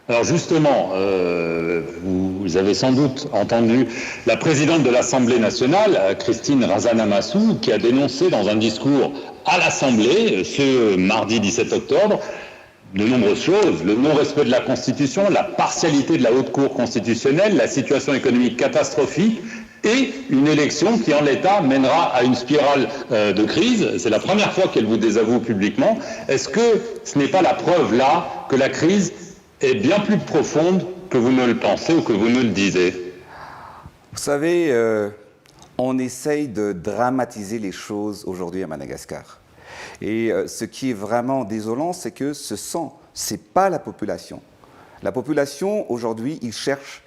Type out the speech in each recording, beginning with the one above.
Alors justement, vous avez sans doute entendu la présidente de l'Assemblée nationale, Christine Razanamassou, qui a dénoncé dans un discours à l'Assemblée ce mardi 17 octobre de nombreuses choses: le non-respect de la Constitution, la partialité de la Haute Cour constitutionnelle, la situation économique catastrophique et une élection qui, en l'état, mènera à une spirale de crise. C'est la première fois qu'elle vous désavoue publiquement. Est-ce que ce n'est pas la preuve, là, que la crise est bien plus profonde que vous ne le pensez ou que vous ne le disiez? Vous savez, on essaye de dramatiser les choses aujourd'hui à Madagascar. Et ce qui est vraiment désolant, c'est que c'est pas la population. La population, aujourd'hui, ils cherchent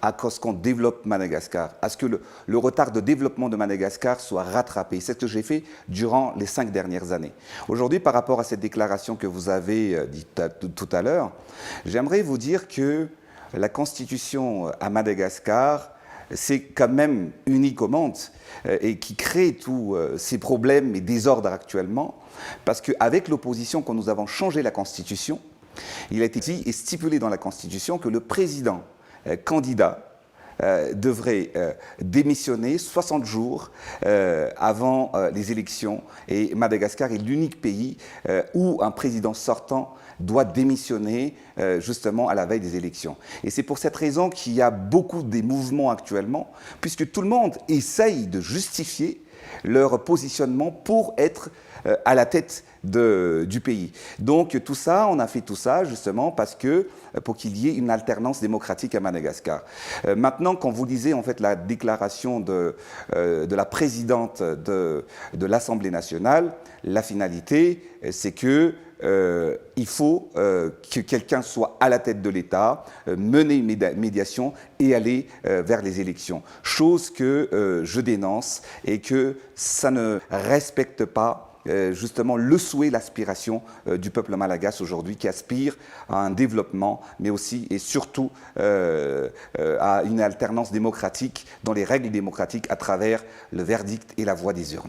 à ce qu'on développe Madagascar, à ce que le retard de développement de Madagascar soit rattrapé. C'est ce que j'ai fait durant les 5 dernières années. Aujourd'hui, par rapport à cette déclaration que vous avez dite tout à l'heure, j'aimerais vous dire que la Constitution à Madagascar, c'est quand même unique au monde et qui crée tous ces problèmes et désordres actuellement, parce qu'avec l'opposition, quand nous avons changé la Constitution, il a été dit et stipulé dans la Constitution que le président candidat devrait démissionner 60 jours avant les élections. Et Madagascar est l'unique pays où un président sortant doit démissionner justement à la veille des élections. Et c'est pour cette raison qu'il y a beaucoup de mouvements actuellement, puisque tout le monde essaye de justifier leur positionnement pour être à la tête du pays. Donc tout ça, on a fait tout ça justement parce que pour qu'il y ait une alternance démocratique à Madagascar. Maintenant, quand vous lisez en fait la déclaration de la présidente de l'Assemblée nationale, la finalité, c'est que il faut que quelqu'un soit à la tête de l'État, mener une médiation et aller vers les élections. Chose que je dénonce et que ça ne respecte pas justement le souhait, l'aspiration du peuple malagasy aujourd'hui qui aspire à un développement, mais aussi et surtout à une alternance démocratique dans les règles démocratiques à travers le verdict et la voix des urnes.